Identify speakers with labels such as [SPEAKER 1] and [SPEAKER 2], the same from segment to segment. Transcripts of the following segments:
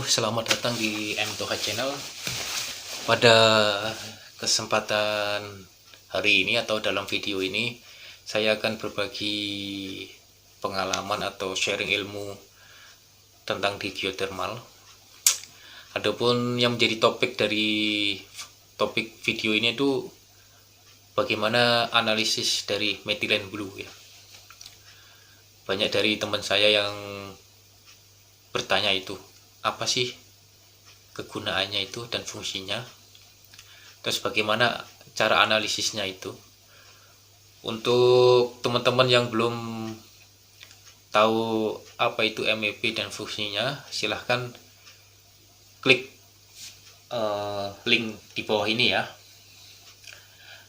[SPEAKER 1] selamat datang di M2H Channel. Pada kesempatan hari ini atau dalam video ini, saya akan berbagi pengalaman atau sharing ilmu tentang di geothermal. Adapun yang menjadi topik dari topik video ini itu bagaimana analisis dari methylene blue ya. Banyak dari teman saya yang bertanya itu, apa sih kegunaannya itu dan fungsinya, terus bagaimana cara analisisnya itu. Untuk teman-teman yang belum tahu apa itu MEP dan fungsinya, silahkan klik link di bawah ini ya,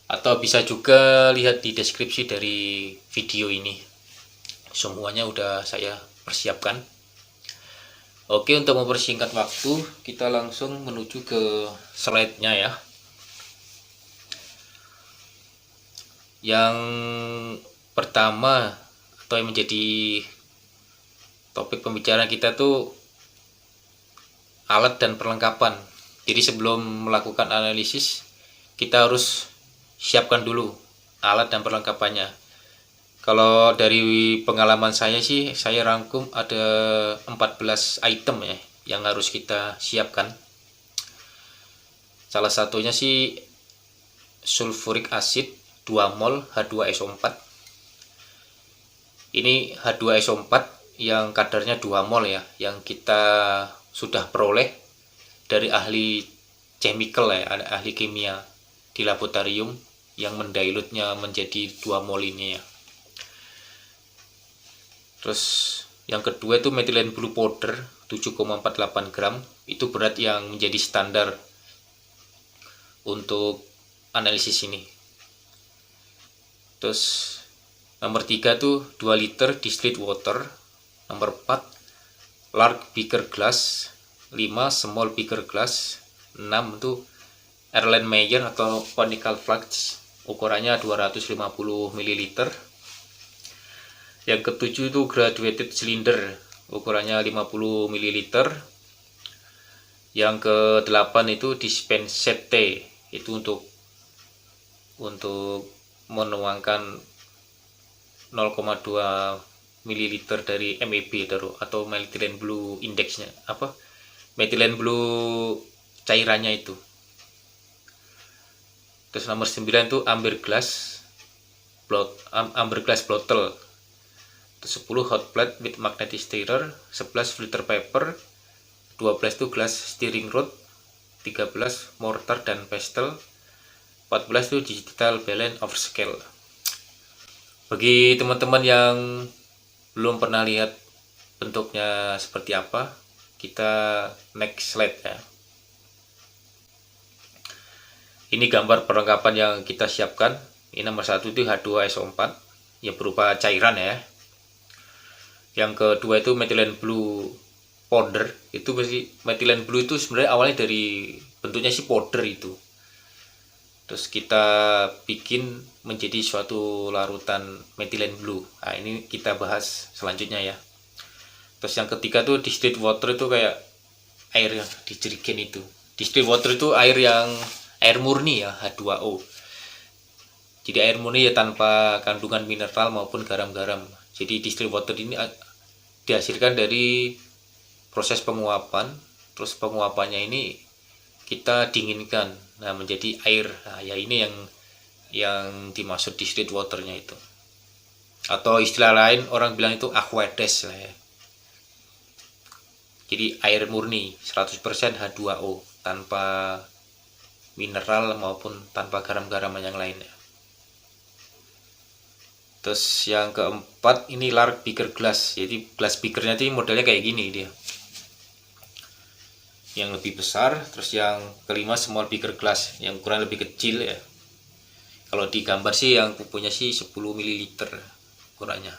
[SPEAKER 1] atau bisa juga lihat di deskripsi dari video ini. Semuanya udah saya persiapkan. Oke, untuk mempersingkat waktu, kita langsung menuju ke slide-nya ya. Yang pertama atau yang menjadi topik pembicaraan kita tuh alat dan perlengkapan. Jadi sebelum melakukan analisis, kita harus siapkan dulu alat dan perlengkapannya. Kalau dari pengalaman saya sih, saya rangkum ada 14 item ya yang harus kita siapkan. Salah satunya sih sulfuric acid 2 mol H2SO4. Ini H2SO4 yang kadarnya 2 mol ya, yang kita sudah peroleh dari ahli chemical ya, ahli kimia di laboratorium yang mendilutnya menjadi 2 mol ini ya. Terus yang kedua itu methylene blue powder 7,48 gram. Itu berat yang menjadi standar untuk analisis ini. Terus nomor 3 tuh 2 liter distilled water. Nomor 4 large beaker glass. 5 small beaker glass. 6 tuh Erlenmeyer atau conical flask, ukurannya 250 ml. Yang ketujuh itu graduated cylinder, ukurannya 50 ml. Yang ke-8 itu dispensate, itu untuk menuangkan 0,2 ml dari MEB atau methylene blue indexnya, methylene blue cairannya itu. Terus nomor 9 itu amber glass bottle. 10 hot plate with magnetic stirrer, 11 filter paper, 12 itu glass stirring rod, 13 mortar dan pestle, 14 itu digital balance of scale. Bagi teman-teman yang belum pernah lihat bentuknya seperti apa, kita next slide ya. Ini gambar perlengkapan yang kita siapkan. Ini nomor 1 itu H2SO4 yang berupa cairan ya. Yang kedua itu methylene blue powder. Itu methylene blue itu sebenarnya awalnya dari bentuknya sih powder itu. Terus kita bikin menjadi suatu larutan methylene blue. Nah, ini kita bahas selanjutnya ya. Terus yang ketiga tuh distilled water, itu kayak air yang di jerigen itu. Distilled water itu air murni ya, H2O. Jadi air murni ya, tanpa kandungan mineral maupun garam-garam. Jadi distilled water ini dihasilkan dari proses penguapan. Terus penguapannya ini kita dinginkan, nah menjadi air. Nah, ya ini yang dimaksud distilled waternya itu. Atau istilah lain orang bilang itu aqueous lah ya. Jadi air murni 100% H2O tanpa mineral maupun tanpa garam-garam yang lainnya. Terus yang keempat ini large beaker glass. Jadi glass beakernya itu modelnya kayak gini dia, yang lebih besar. Terus yang kelima small beaker glass, yang ukuran lebih kecil ya. Kalau di gambar sih yang punya sih 10 ml ukurannya.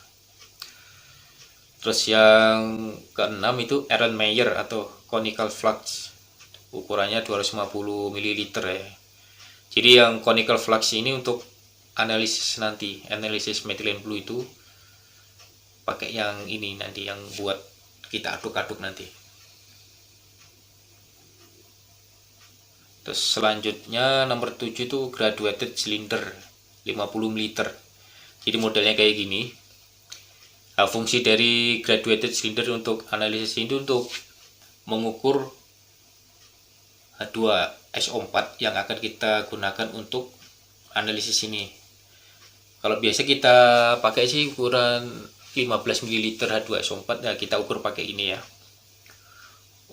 [SPEAKER 1] Terus yang keenam itu Erlenmeyer atau conical flask, ukurannya 250 ml ya. Jadi yang conical flask ini untuk analisis methylene blue itu pakai yang ini nanti, yang buat kita aduk-aduk nanti. Terus selanjutnya nomor 7 itu graduated cylinder 50 ml. Jadi modelnya kayak gini. Nah, fungsi dari graduated cylinder untuk analisis ini untuk mengukur H2SO4 yang akan kita gunakan untuk analisis ini. Kalau biasa kita pakai sih ukuran 15 ml H2SO4, ya kita ukur pakai ini ya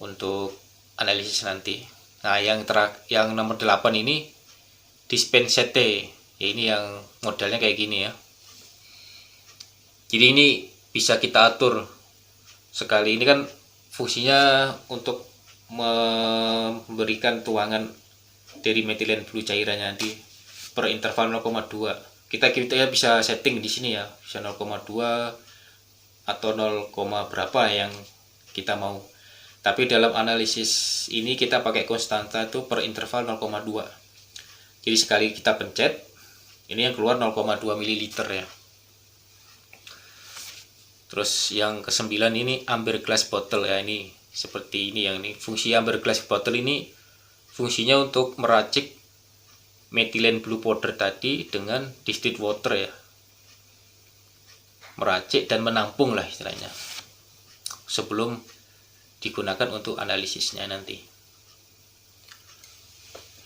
[SPEAKER 1] untuk analisis nanti. Nah, yang nomor 8 ini dispensate. Ya, ini yang modelnya kayak gini ya. Jadi ini bisa kita atur sekali. Ini kan fungsinya untuk memberikan tuangan dari metilen blue cairannya nanti per interval 0,2. Kita bisa setting di sini ya, bisa 0,2 atau 0, berapa yang kita mau. Tapi dalam analisis ini kita pakai konstanta itu per interval 0,2. Jadi sekali kita pencet, ini yang keluar 0,2 ml ya. Terus yang ke-9 ini amber glass bottle ya, ini seperti ini yang ini. Fungsi amber glass bottle ini fungsinya untuk meracik methylene blue powder tadi dengan distilled water ya. Meracik dan menampung lah istilahnya. Sebelum digunakan untuk analisisnya nanti.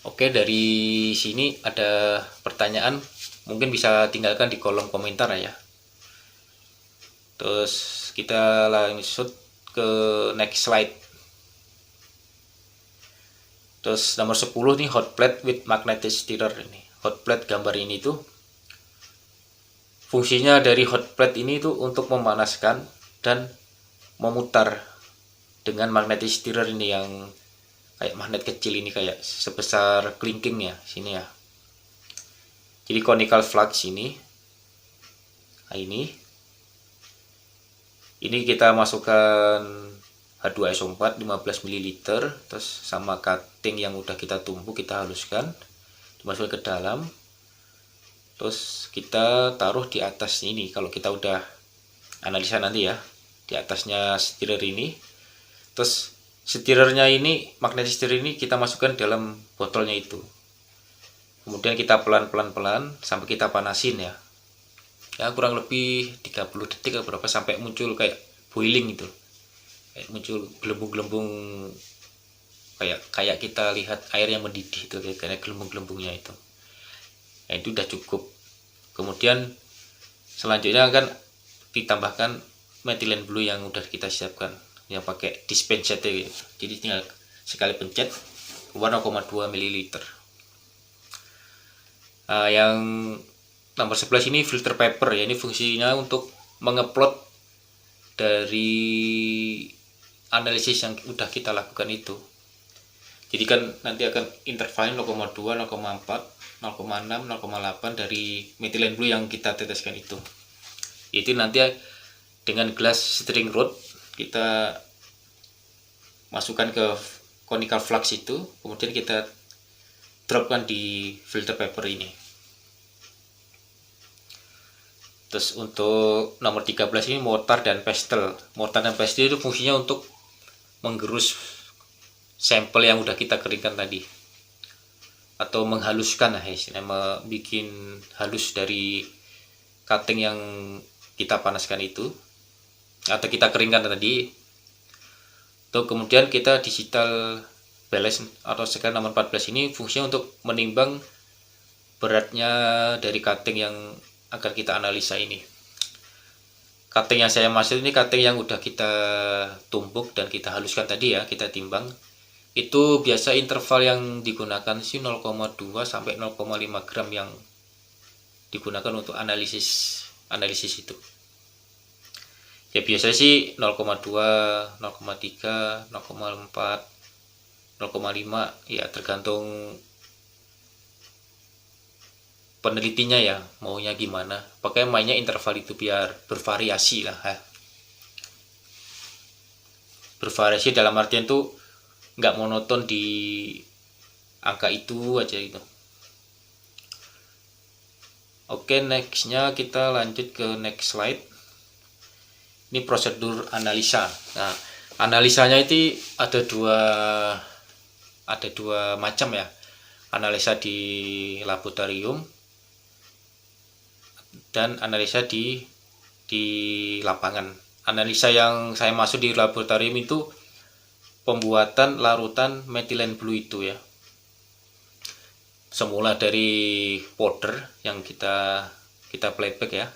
[SPEAKER 1] Oke, dari sini ada pertanyaan, mungkin bisa tinggalkan di kolom komentar ya. Terus kita lanjut ke next slide. Terus nomor 10 nih, hot plate with magnetic stirrer ini. Hot plate gambar ini tuh fungsinya dari hot plate ini tuh untuk memanaskan dan memutar dengan magnetic stirrer ini yang kayak magnet kecil ini, kayak sebesar kelingking ya sini ya. Jadi conical flux ini. Nah, ini kita masukkan H2SO4 15 ml, terus sama cutting yang udah kita tumbuk kita haluskan, dimasukkan ke dalam, terus kita taruh di atas ini. Kalau kita udah analisa nanti ya, di atasnya stirrer ini. Terus stirrernya ini, magnetic stirrer ini kita masukkan dalam botolnya itu. Kemudian kita pelan-pelan sampai kita panasin ya. Ya kurang lebih 30 detik atau berapa sampai muncul kayak boiling itu. Kayak muncul gelembung-gelembung, kayak kita lihat air yang mendidih itu, kayak gelembung-gelembungnya itu. Nah, itu udah cukup. Kemudian selanjutnya akan ditambahkan methylene blue yang udah kita siapkan, yang pakai dispensate gitu. Jadi tinggal sekali pencet keluar 0,2 ml. Yang nomor 11 ini filter paper ya, ini fungsinya untuk mengeplot dari analisis yang udah kita lakukan itu. Jadi kan nanti akan intervalnya 0,2, 0,4, 0,6, 0,8 dari methylene blue yang kita teteskan itu. Itu nanti dengan glass stirring rod kita masukkan ke conical flux itu, kemudian kita dropkan di filter paper ini. Terus untuk nomor 13 ini mortar dan pestle. Mortar dan pestle itu fungsinya untuk menggerus sampel yang udah kita keringkan tadi, atau menghaluskan lah istilahnya, bikin halus dari cutting yang kita panaskan itu atau kita keringkan tadi. Tuh, kemudian kita digital balance atau scale nomor 14 ini fungsinya untuk menimbang beratnya dari cutting yang akan kita analisa ini. Cutting yang saya maksud ini cutting yang udah kita tumbuk dan kita haluskan tadi ya, kita timbang. Itu biasa interval yang digunakan sih 0,2 sampai 0,5 gram yang digunakan untuk analisis itu. Ya biasa sih 0,2, 0,3, 0,4, 0,5 ya, tergantung penelitinya ya maunya gimana. Pakai mainnya interval itu biar bervariasi lah ya. Bervariasi dalam artian tuh nggak monoton di angka itu aja gitu. Oke, nextnya kita lanjut ke next slide. Ini prosedur analisa. Nah, analisanya itu ada dua macam ya. analisa di laboratorium dan analisa di lapangan. Analisa yang saya masuk di laboratorium itu pembuatan larutan metilen blue itu ya. Semula dari powder yang kita playback ya.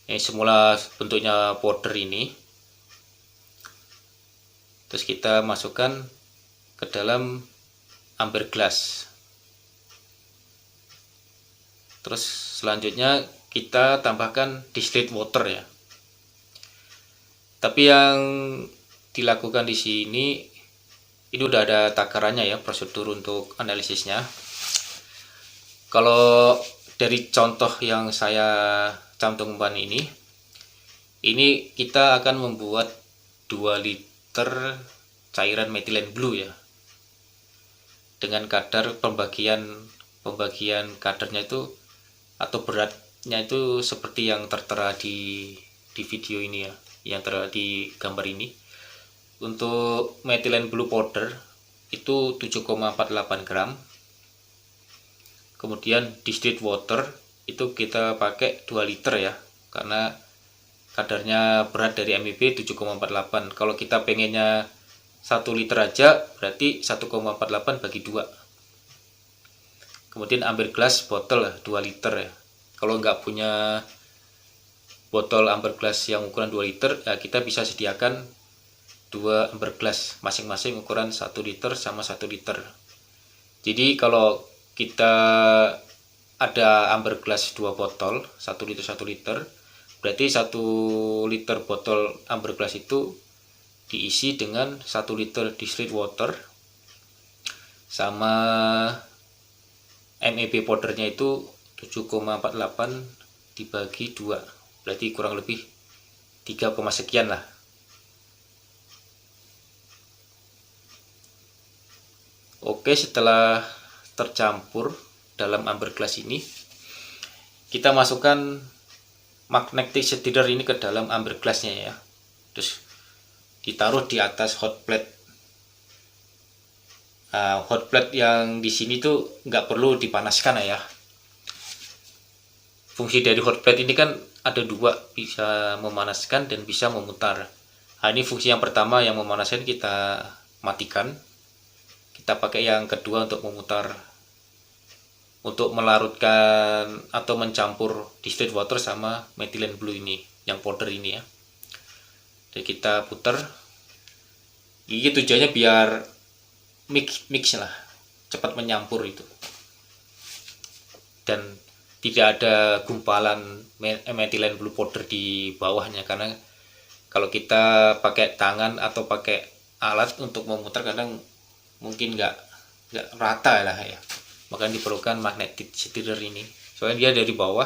[SPEAKER 1] Ini semula bentuknya powder ini. Terus kita masukkan ke dalam amber glass. Terus selanjutnya kita tambahkan distilled water ya. Tapi yang dilakukan di sini ini udah ada takarannya ya, prosedur untuk analisisnya. Kalau dari contoh yang saya cantumkan ini kita akan membuat 2 liter cairan metilen blue ya, dengan kadar pembagian kadarnya itu atau beratnya itu seperti yang tertera di video ini ya, yang tertera di gambar ini. Untuk metilen blue powder itu 7,48 gram. Kemudian distilled water itu kita pakai 2 liter ya, karena kadarnya berat dari MEB 7,48. Kalau kita pengennya 1 liter aja berarti 1,48 bagi 2. Kemudian amber glass botol 2 liter ya. Kalau nggak punya botol amber glass yang ukuran 2 liter ya, kita bisa sediakan 2 amber glass masing-masing ukuran 1 liter sama 1 liter. Jadi kalau kita ada amber glass 2 botol 1 liter 1 liter, berarti 1 liter botol amber glass itu diisi dengan 1 liter distilled water sama MEB powdernya itu 7,48 dibagi 2, berarti kurang lebih 3, sekian lah. Oke, setelah tercampur dalam amber glass ini, kita masukkan magnetic stirrer ini ke dalam amber glassnya ya. Terus ditaruh di atas hot plate. Hot plate yang di sini tuh nggak perlu dipanaskan ya. Fungsi dari hot plate ini kan ada 2, bisa memanaskan dan bisa memutar. Nah, ini fungsi yang pertama yang memanaskan kita matikan. Kita pakai yang kedua untuk memutar, untuk melarutkan atau mencampur distilled water sama metilen blue ini, yang powder ini ya. Jadi kita putar. Ini tujuannya biar mix lah, cepat menyampur itu, dan tidak ada gumpalan metilen blue powder di bawahnya, karena kalau kita pakai tangan atau pakai alat untuk memutar kadang mungkin nggak rata lah ya, makanya diperlukan magnetic stirrer ini, soalnya dia dari bawah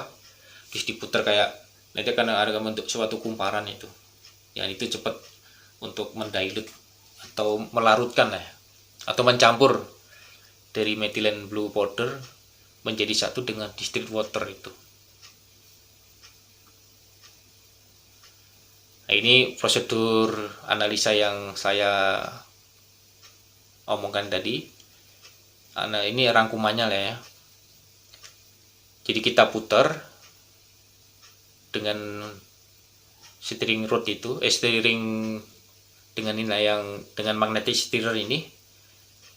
[SPEAKER 1] terus diputar kayak nanti karena ada bentuk suatu kumparan itu, yang itu cepat untuk mendilute atau melarutkan lah, atau mencampur dari metilen blue powder menjadi satu dengan distilled water itu. Nah, ini prosedur analisa yang saya omongkan tadi. Nah, ini rangkumannya lah ya. Jadi kita putar dengan steering rod itu, steering dengan ini yang dengan magnetic stirrer ini.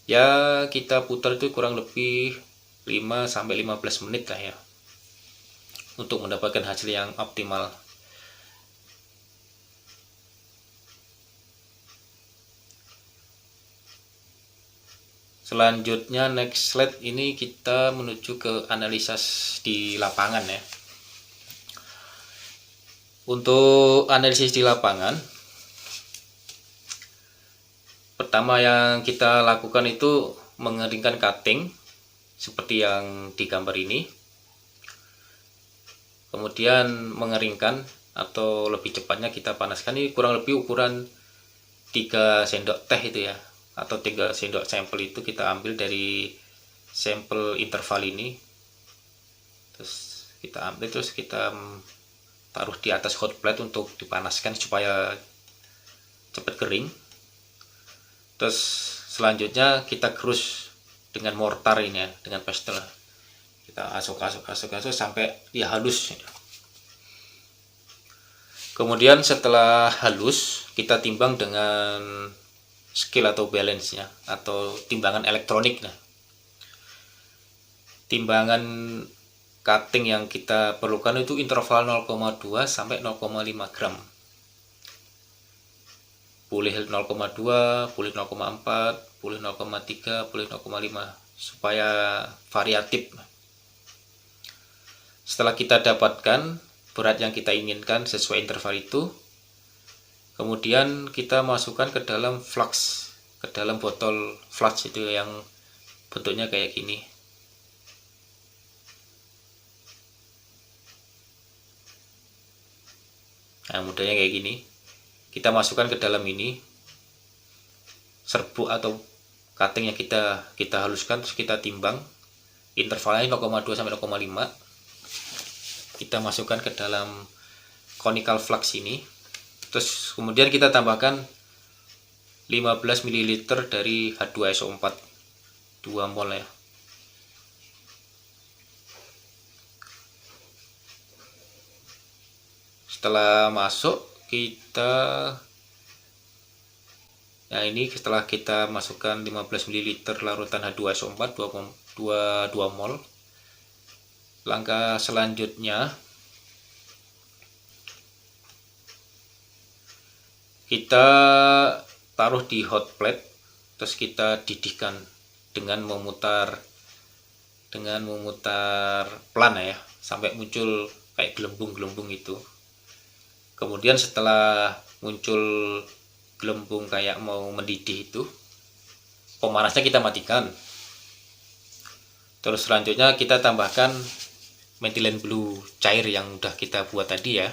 [SPEAKER 1] Ya, kita putar itu kurang lebih 5-15 menit lah ya, untuk mendapatkan hasil yang optimal. Selanjutnya next slide ini kita menuju ke analisa di lapangan ya. Untuk analisis di lapangan, pertama yang kita lakukan itu mengeringkan cutting seperti yang di gambar ini. Kemudian mengeringkan atau lebih cepatnya kita panaskan, ini kurang lebih ukuran 3 sendok teh itu ya, atau 3 sendok sampel itu kita ambil dari sampel interval ini. Terus kita ambil, terus kita taruh di atas hot plate untuk dipanaskan supaya cepat kering. Terus selanjutnya kita gerus dengan mortar ini ya, dengan pestle. Kita asuk sampai dia halus. Kemudian setelah halus, kita timbang dengan scale atau balance-nya atau timbangan elektronik. Nah, timbangan cutting yang kita perlukan itu interval 0,2 sampai 0,5 gram. Boleh 0,2, boleh 0,4, boleh 0,3, boleh 0,5 supaya variatif. Setelah kita dapatkan berat yang kita inginkan sesuai interval itu, kemudian kita masukkan ke dalam flux, ke dalam botol flux itu yang bentuknya kayak gini. Nah, modelnya kayak gini. Kita masukkan ke dalam ini serbuk atau cutting yang kita haluskan, terus kita timbang intervalnya 0,2 sampai 0,5. Kita masukkan ke dalam conical flux ini, terus kemudian kita tambahkan 15 ml dari H2SO4 2 mol ya. Setelah masuk, ini setelah kita masukkan 15 ml larutan H2SO4 2 mol, langkah selanjutnya kita taruh di hot plate, terus kita didihkan dengan memutar pelan ya, sampai muncul kayak gelembung-gelembung itu. Kemudian setelah muncul gelembung kayak mau mendidih itu, pemanasnya kita matikan. Terus selanjutnya kita tambahkan methylene blue cair yang udah kita buat tadi ya.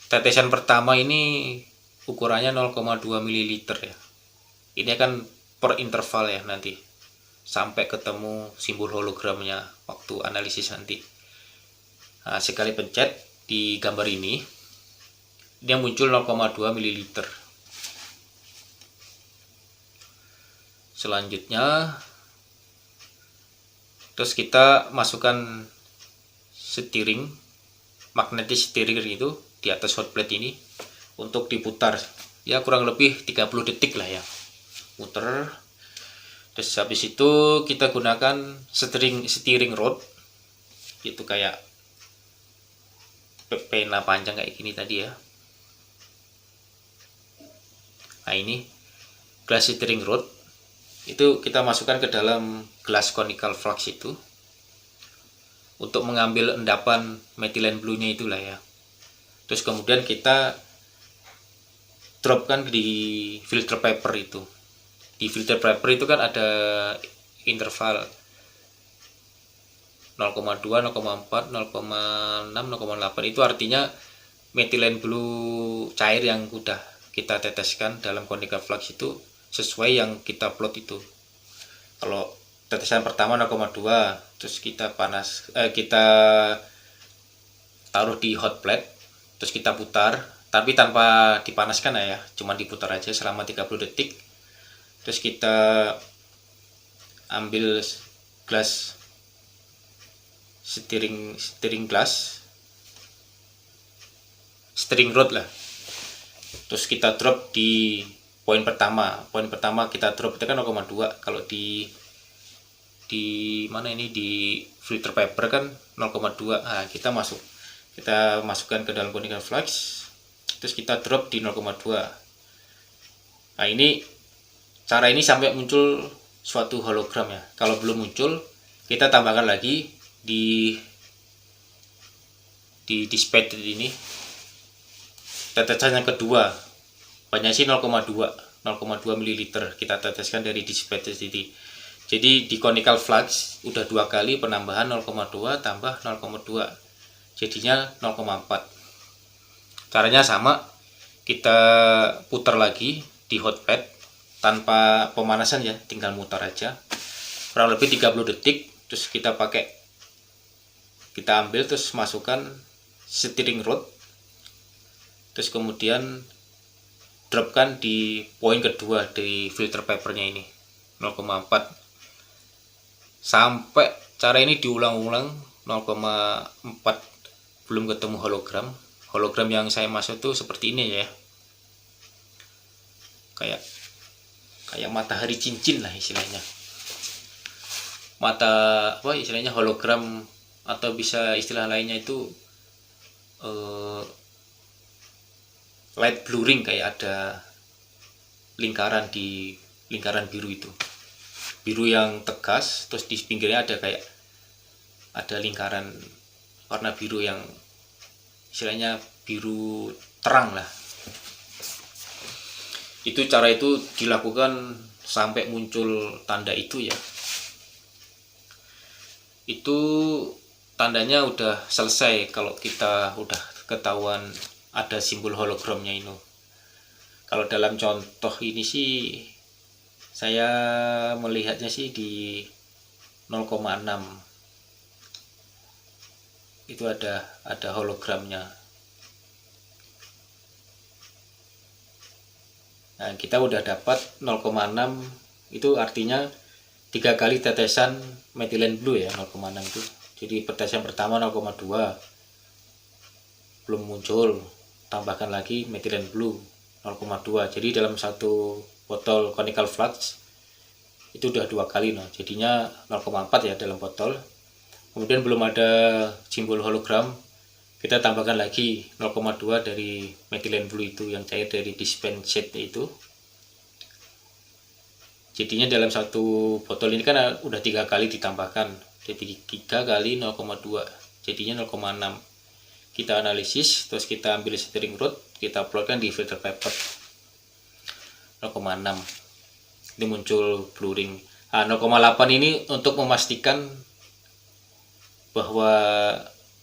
[SPEAKER 1] Tetesan pertama ini ukurannya 0,2 ml ya. Ini akan per interval ya nanti, sampai ketemu simbol hologramnya waktu analisis nanti. Nah, sekali pencet di gambar ini, dia muncul 0,2 ml. Selanjutnya, terus kita masukkan setiring, magnetis setiring itu di atas hot plate ini untuk diputar. Ya kurang lebih 30 detik lah ya, muter. Terus habis itu kita gunakan steering rod, itu kayak pena panjang kayak gini tadi ya. Nah, ini glass steering rod itu kita masukkan ke dalam gelas conical flux itu untuk mengambil endapan methylene blue-nya itulah ya. Terus kemudian kita dropkan di filter paper itu. Di filter paper itu kan ada interval 0,2, 0,4, 0,6, 0,8. Itu artinya methylene blue cair yang udah kita teteskan dalam conical flux itu sesuai yang kita plot itu. Kalau tetesan pertama 0,2, terus kita kita taruh di hot plate, terus kita putar, tapi tanpa dipanaskan ya, cuma diputar aja selama 30 detik. Terus kita ambil gelas steering rod lah, terus kita drop di poin pertama kita drop itu kan 0,2. Kalau di mana ini di filter paper kan 0,2. Nah, kita masukkan ke dalam conical flux, terus kita drop di 0,2. Nah, ini cara ini sampai muncul suatu hologram ya. Kalau belum muncul, kita tambahkan lagi di dispatch ini tetesan yang kedua, banyak sih 0,2 ml kita teteskan dari dispatch ini. Jadi di conical flux udah 2 kali penambahan 0,2 tambah 0,2, jadinya 0,4. Caranya sama, kita putar lagi di hot plate tanpa pemanasan ya, tinggal mutar aja kurang lebih 30 detik. Terus kita ambil, terus masukkan steering rod, terus kemudian dropkan di poin kedua di filter papernya ini 0,4 sampai cara ini diulang-ulang 0,4 belum ketemu hologram. Hologram yang saya maksud tuh seperti ini ya, kayak matahari cincin lah istilahnya, istilahnya hologram, atau bisa istilah lainnya itu light blurring, kayak ada lingkaran biru, itu biru yang tegas, terus di pinggirnya ada lingkaran warna biru yang istilahnya biru terang lah. Cara itu dilakukan sampai muncul tanda itu ya. Itu tandanya udah selesai kalau kita udah ketahuan ada simbol hologramnya ini. Kalau dalam contoh ini sih saya melihatnya sih di 0,6 itu ada hologramnya. Nah, kita udah dapat 0,6, itu artinya 3 kali tetesan metilen blue ya, 0,6 itu. Jadi tetesan pertama 0,2 belum muncul, tambahkan lagi metilen blue 0,2. Jadi dalam satu botol conical flask itu udah 2 kali, nah jadinya 0,4 ya dalam botol. Kemudian belum ada simbol hologram, kita tambahkan lagi 0,2 dari metilen blue itu yang cair dari dispensate itu. Jadinya dalam satu botol ini kan udah 3 kali ditambahkan, jadi 3 kali 0,2 jadinya 0,6. Kita analisis, terus kita ambil stirring rod, kita plotkan di filter paper 0,6, ini muncul blurring. Nah, 0,8 ini untuk memastikan bahwa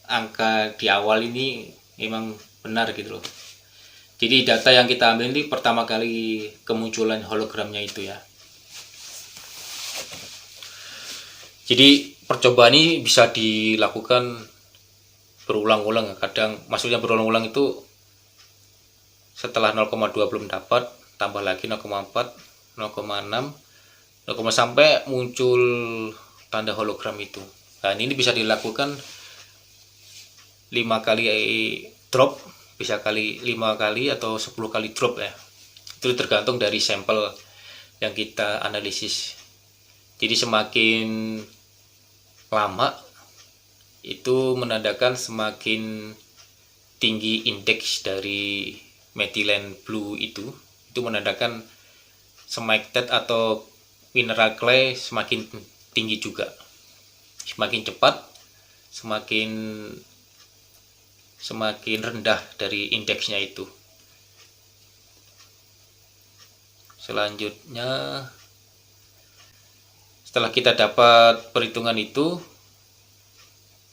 [SPEAKER 1] angka di awal ini memang benar gitu loh. Jadi data yang kita ambil ini pertama kali kemunculan hologramnya itu ya. Jadi percobaan ini bisa dilakukan berulang-ulang, kadang maksudnya berulang-ulang itu setelah 0,2 belum dapat, tambah lagi 0,4, 0,6, 0, sampai muncul tanda hologram itu. Nah, ini bisa dilakukan 5 kali drop, bisa 5 kali atau 10 kali drop ya. Itu tergantung dari sampel yang kita analisis. Jadi semakin lama itu menandakan semakin tinggi indeks dari metilen blue itu menandakan smectite atau mineral clay semakin tinggi juga. Semakin cepat semakin rendah dari indeksnya itu. Selanjutnya, setelah kita dapat perhitungan itu,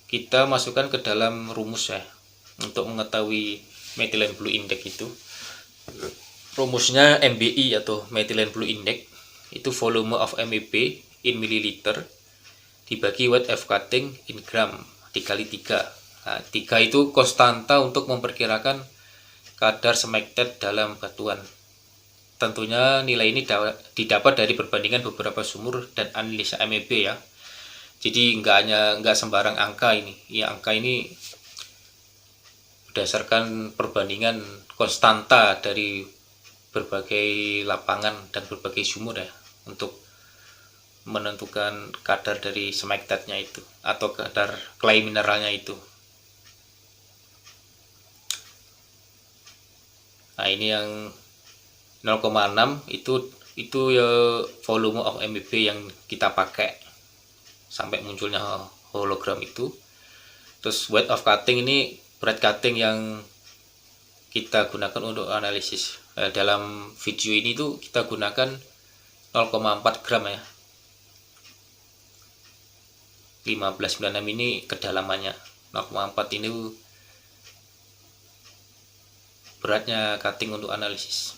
[SPEAKER 1] kita masukkan ke dalam rumus ya untuk mengetahui metilen blue index itu. Rumusnya MBI atau metilen blue index itu volume of MEB in milliliter dibagi weight of cutting in gram dikali 3. Nah, 3 itu konstanta untuk memperkirakan kadar smectite dalam batuan. Tentunya nilai ini didapat dari perbandingan beberapa sumur dan analisa MEB ya. Jadi nggak sembarang angka ini. Ya, angka ini berdasarkan perbandingan konstanta dari berbagai lapangan dan berbagai sumur ya, untuk menentukan kadar dari smectite-nya itu atau kadar clay mineralnya itu. Nah, ini yang 0,6 itu ya volume of MEB yang kita pakai sampai munculnya hologram itu. Terus weight of cutting ini berat cutting yang kita gunakan untuk analisis. Dalam video ini tuh kita gunakan 0,4 gram ya. 1596 ini kedalamannya. 0,4 ini beratnya cutting untuk analisis.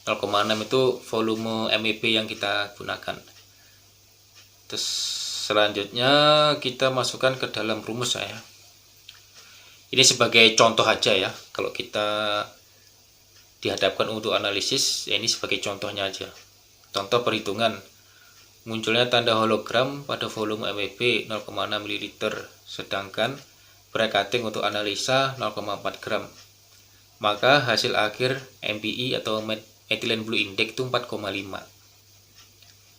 [SPEAKER 1] 0,6 itu volume MEB yang kita gunakan. Terus selanjutnya kita masukkan ke dalam rumus saya. Ini sebagai contoh aja ya. Kalau kita dihadapkan untuk analisis, ya ini sebagai contohnya aja. Contoh perhitungan, munculnya tanda hologram pada volume MEB 0,6 ml, sedangkan braketing untuk analisa 0,4 gram. Maka hasil akhir MBI atau Methylene Blue Index itu 4,5.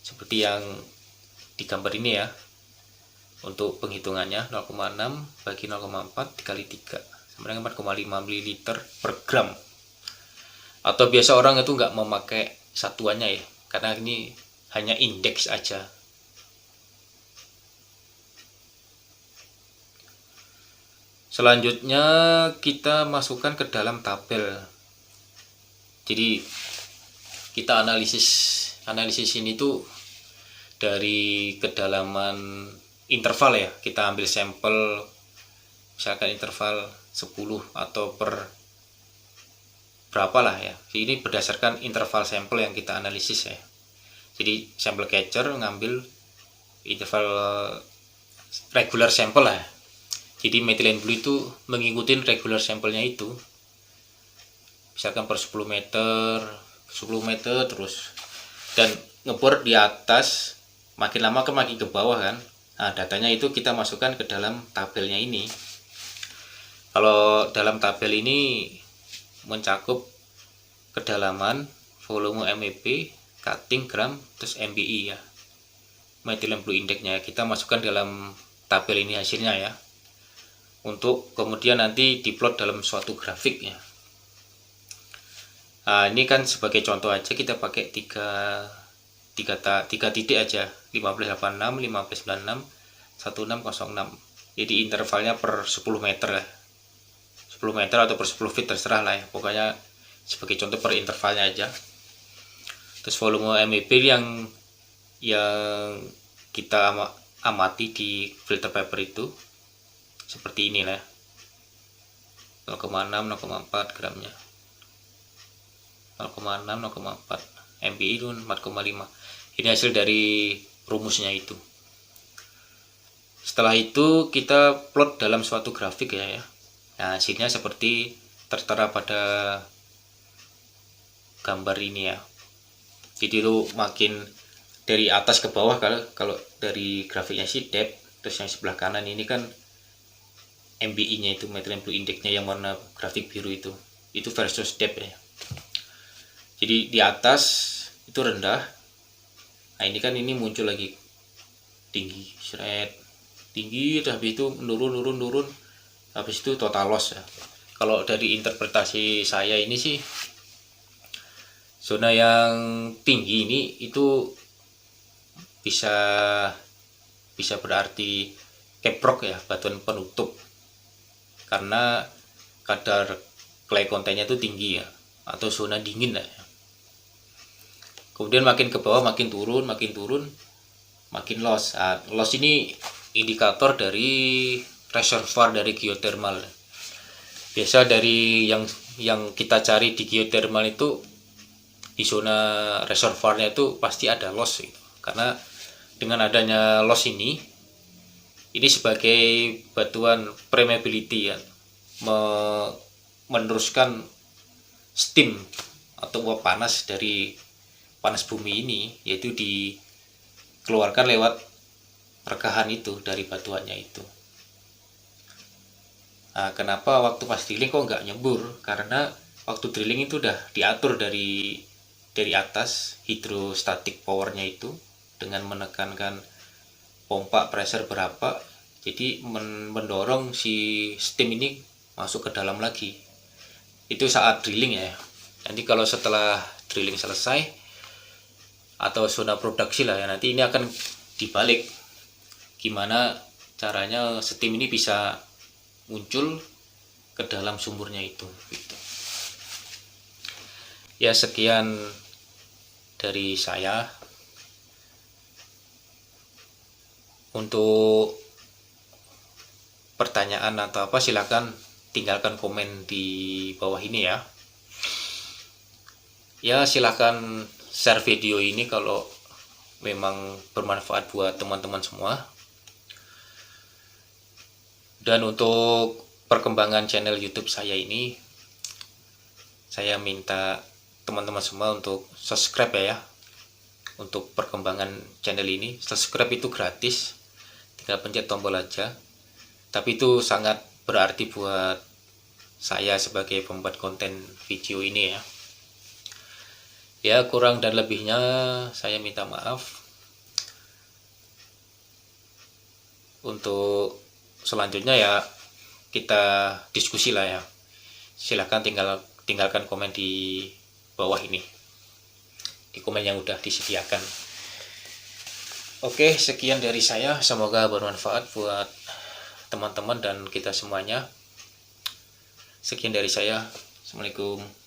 [SPEAKER 1] Seperti yang di gambar ini ya. Untuk penghitungannya 0,6 bagi 0,4 dikali 3 sama dengan 4,5 ml per gram. Atau biasa orang itu nggak memakai satuannya ya, karena ini hanya indeks aja. Selanjutnya kita masukkan ke dalam tabel. Jadi kita analisis ini tuh dari kedalaman interval ya. Kita ambil sampel misalkan interval 10 atau per berapa lah ya. Ini berdasarkan interval sampel yang kita analisis ya. Jadi sampel catcher ngambil interval regular sampel lah. Jadi Methylene Blue itu mengikuti regular sampelnya itu. Misalkan per 10 meter terus. Dan ngebor di atas, makin lama ke makin ke bawah kan. Nah, datanya itu kita masukkan ke dalam tabelnya ini. Kalau dalam tabel ini mencakup kedalaman, volume MEB, cutting gram, terus MBI ya. Methylene Blue Index-nya kita masukkan dalam tabel ini hasilnya ya. Untuk kemudian nanti diplot dalam suatu grafik ya. Nah, ini kan sebagai contoh aja kita pakai tiga titik aja, 1586, 1596, 1606. Jadi intervalnya per 10 meter ya. 10 meter atau per 10 feet terserah lah ya. Pokoknya sebagai contoh per intervalnya aja. Terus volume MEB yang kita amati di filter paper itu seperti inilah, 0,6 0,4 gramnya, 0,6 0,4 MBI itu 4,5. Ini hasil dari rumusnya itu. Setelah itu kita plot dalam suatu grafik ya. Nah, hasilnya seperti tertera pada gambar ini ya. Jadi itu makin dari atas ke bawah, kalau dari grafiknya sih depth, terus yang sebelah kanan ini kan MBI-nya itu Methylene Blue Index-nya yang warna grafik biru itu versus depth ya. Jadi di atas itu rendah. Nah, ini muncul lagi tinggi, tinggi, habis itu nurun, habis itu total loss ya. Kalau dari interpretasi saya ini sih, zona yang tinggi ini itu bisa berarti caprock ya, batuan penutup, karena kadar clay content-nya itu tinggi ya, atau zona dingin lah ya. Kemudian makin ke bawah makin turun, makin loss. Nah, loss ini indikator dari reservoir dari geothermal. Biasa dari yang kita cari di geothermal itu di zona reservoirnya itu pasti ada loss gitu. Karena dengan adanya loss ini sebagai batuan permeability ya, meneruskan steam atau uap panas dari panas bumi ini, yaitu dikeluarkan lewat rekahan itu dari batuannya itu. Nah, kenapa waktu pas drilling kok nggak nyembur? Karena waktu drilling itu udah diatur dari atas hidrostatic powernya itu dengan menekankan pompa pressure berapa, jadi mendorong si steam ini masuk ke dalam lagi. Itu saat drilling ya. Nanti kalau setelah drilling selesai atau zona produksi lah ya, nanti ini akan dibalik gimana caranya steam ini bisa muncul ke dalam sumurnya itu gitu. Ya, sekian dari saya. Untuk pertanyaan atau apa silakan tinggalkan komen di bawah ini ya. Ya, silakan share video ini kalau memang bermanfaat buat teman-teman semua. Dan untuk perkembangan channel YouTube saya ini, saya minta teman-teman semua untuk subscribe ya. untuk perkembangan channel ini. Subscribe itu gratis, tinggal pencet tombol aja, tapi itu sangat berarti buat saya sebagai pembuat konten video ini ya. Ya, kurang dan lebihnya saya minta maaf. Untuk selanjutnya ya kita diskusi lah ya. Silahkan tinggalkan komen di bawah ini, di komen yang udah disediakan. Oke, sekian dari saya, semoga bermanfaat buat teman-teman dan kita semuanya. Sekian dari saya, assalamualaikum.